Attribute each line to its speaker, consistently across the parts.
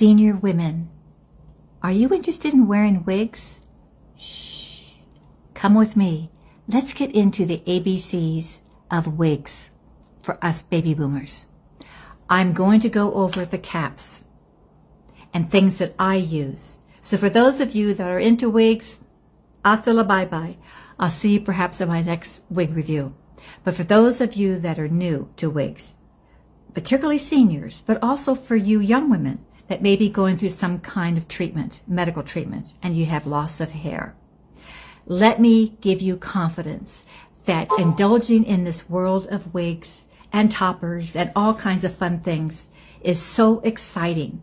Speaker 1: Senior women, are you interested in wearing wigs? Shh. Come with me. Let's get into the ABCs of wigs for us baby boomers. I'm going to go over the caps and things that I use. So for those of you that are into wigs, hasta la bye-bye. I'll see you perhaps in my next wig review. But for those of you that are new to wigs, particularly seniors, but also for you young women that may be going through some kind of treatment, medical treatment, and you have loss of hair, let me give you confidence that indulging in this world of wigs and toppers and all kinds of fun things is so exciting.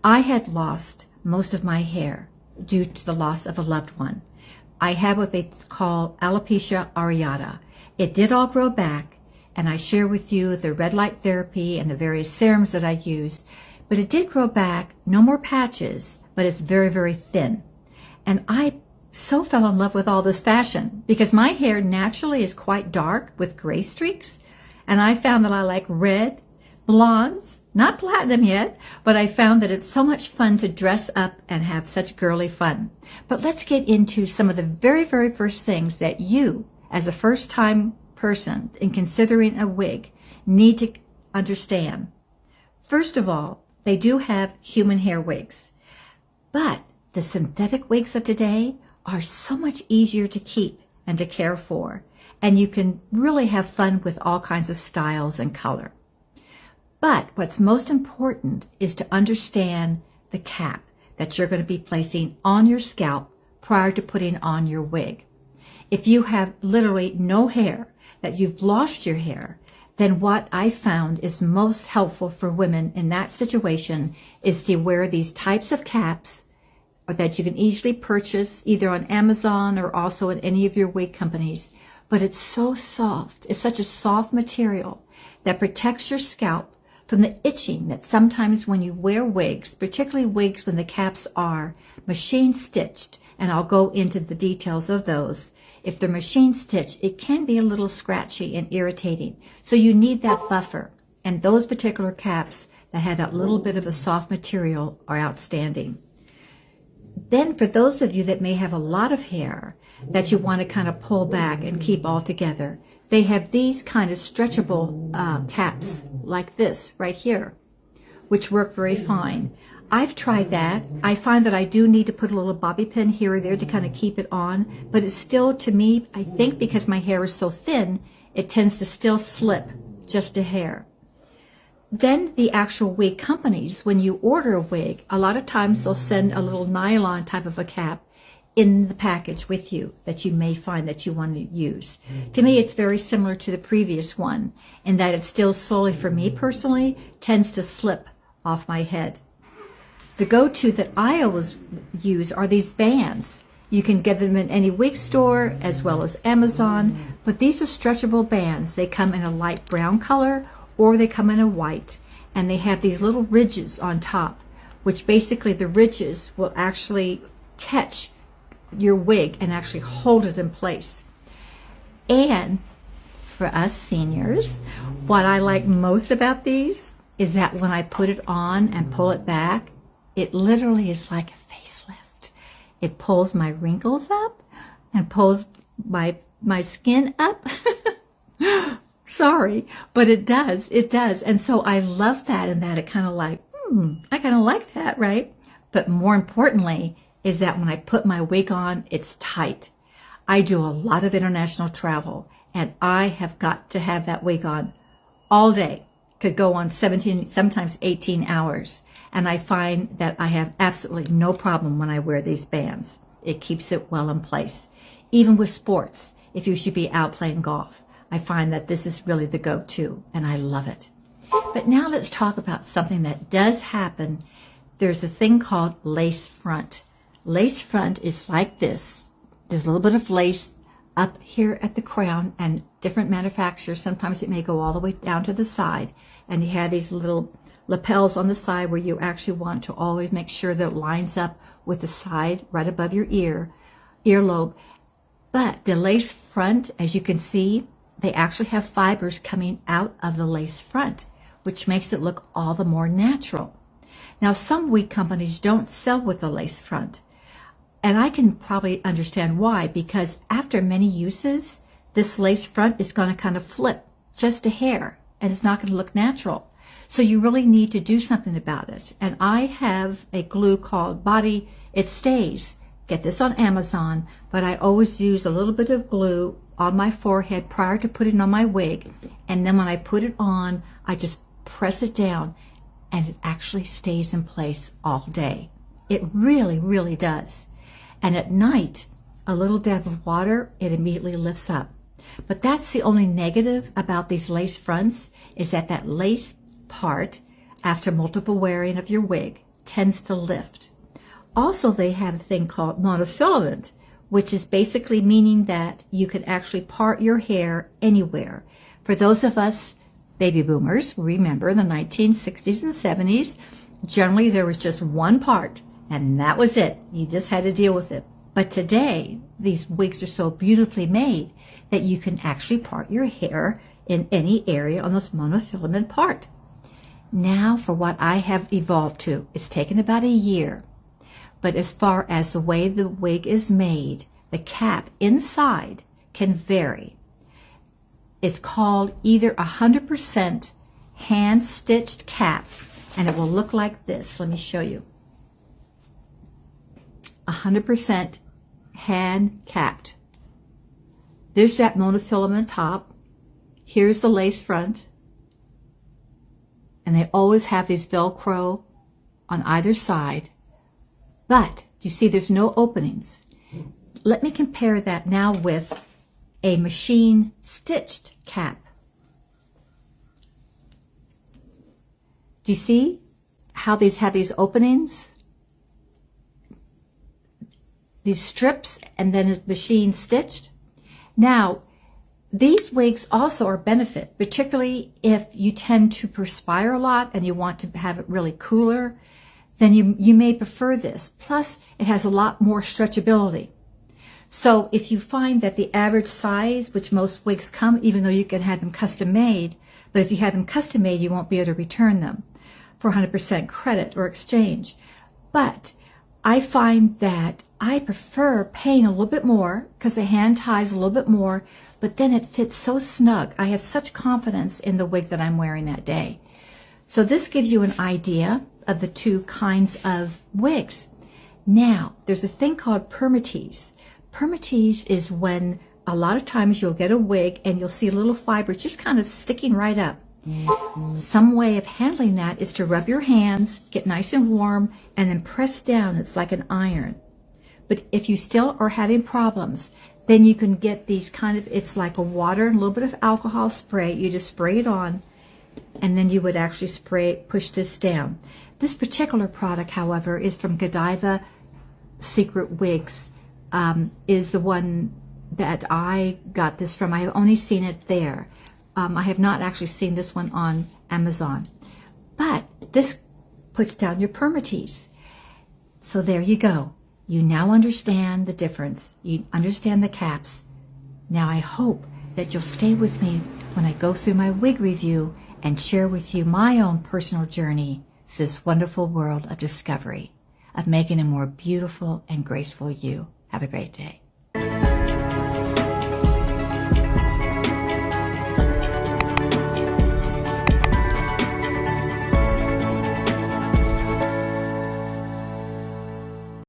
Speaker 1: I had lost most of my hair due to the loss of a loved one. I had what they call alopecia areata. It did all grow back, and I share with you the red light therapy and the various serums that I used, but it did grow back, no more patches, but it's very, very thin. And I so fell in love with all this fashion because my hair naturally is quite dark with gray streaks, and I found that I like red, blondes, not platinum yet, but I found that it's so much fun to dress up and have such girly fun. But let's get into some of the very, very first things that you, as a first-time person in considering a wig, need to understand. First of all, they do have human hair wigs, but the synthetic wigs of today are so much easier to keep and to care for, and you can really have fun with all kinds of styles and color. But what's most important is to understand the cap that you're going to be placing on your scalp prior to putting on your wig. If you have literally no hair, that you've lost your hair, then what I found is most helpful for women in that situation is to wear these types of caps that you can easily purchase either on Amazon or also in any of your wig companies. But it's so soft. It's such a soft material that protects your scalp from the itching that sometimes when you wear wigs, particularly wigs when the caps are machine stitched, and I'll go into the details of those. If they're machine stitched, it can be a little scratchy and irritating. So you need that buffer. And those particular caps that have that little bit of a soft material are outstanding. Then for those of you that may have a lot of hair that you want to kind of pull back and keep all together, they have these kind of stretchable caps like this right here, which work very fine. I've tried that. I find that I do need to put a little bobby pin here or there to kind of keep it on, but it's still, to me, I think because my hair is so thin, it tends to still slip just a hair. Then the actual wig companies, when you order a wig, a lot of times they'll send a little nylon type of a cap in the package with you that you may find that you want to use. To me, it's very similar to the previous one in that it still slowly, for me personally, tends to slip off my head. The go-to that I always use are these bands. You can get them in any wig store as well as Amazon, but these are stretchable bands. They come in a light brown color or they come in a white, and they have these little ridges on top, which basically the ridges will actually catch your wig and actually hold it in place. And for us seniors, what I like most about these is that when I put it on and pull it back, it literally is like a facelift. It pulls my wrinkles up and pulls my skin up. Sorry, but it does. And so I love that, and that it kind of like, I kind of like that, right? But more importantly is that when I put my wig on, it's tight. I do a lot of international travel, and I have got to have that wig on all day. Could go on 17, sometimes 18 hours. And I find that I have absolutely no problem when I wear these bands. It keeps it well in place. Even with sports, if you should be out playing golf, I find that this is really the go-to, and I love it. But now let's talk about something that does happen. There's a thing called lace front. Lace front is like this. There's a little bit of lace up here at the crown, and different manufacturers, sometimes it may go all the way down to the side, and you have these little lapels on the side where you actually want to always make sure that it lines up with the side right above your earlobe. But the lace front, as you can see, they actually have fibers coming out of the lace front, which makes it look all the more natural. Now, some wig companies don't sell with a lace front. And I can probably understand why, because after many uses, this lace front is going to kind of flip just a hair, and it's not going to look natural. So you really need to do something about it. And I have a glue called Body It Stays. Get this on Amazon, but I always use a little bit of glue on my forehead prior to putting on my wig. And then when I put it on, I just press it down, and it actually stays in place all day. It really, really does. And at night, a little dab of water, it immediately lifts up. But that's the only negative about these lace fronts, is that that lace part, after multiple wearing of your wig, tends to lift. Also, they have a thing called monofilament, which is basically meaning that you can actually part your hair anywhere. For those of us baby boomers, remember the 1960s and 70s, generally there was just one part, and that was it. You just had to deal with it. But today, these wigs are so beautifully made that you can actually part your hair in any area on this monofilament part. Now for what I have evolved to. It's taken about a year. But as far as the way the wig is made, the cap inside can vary. It's called either 100% hand-stitched cap, and it will look like this. Let me show you. 100% hand-capped. There's that monofilament top. Here's the lace front. And they always have these Velcro on either side. But you see there's no openings. Let me compare that now with a machine stitched cap. Do you see how these have these openings? These strips, and then it's machine stitched. Now, these wigs also are a benefit, particularly if you tend to perspire a lot and you want to have it really cooler, then you may prefer this. Plus, it has a lot more stretchability. So if you find that the average size, which most wigs come, even though you can have them custom made, but if you have them custom made, you won't be able to return them for 100% credit or exchange. But I find that I prefer paying a little bit more because the hand ties a little bit more, but then it fits so snug. I have such confidence in the wig that I'm wearing that day. So this gives you an idea of the two kinds of wigs. Now, there's a thing called permatease. Permatease is when a lot of times you'll get a wig and you'll see little fibers just kind of sticking right up. Some way of handling that is to rub your hands, get nice and warm, and then press down. It's like an iron. But if you still are having problems, then you can get these kind of, it's like a water and a little bit of alcohol spray. You just spray it on, and then you would actually push this down. This particular product, however, is from Godiva Secret Wigs. Is the one that I got this from. I have only seen it there. I have not actually seen this one on Amazon. But this puts down your permatease. So there you go. You now understand the difference. You understand the caps. Now I hope that you'll stay with me when I go through my wig review and share with you my own personal journey through this wonderful world of discovery, of making a more beautiful and graceful you. Have a great day.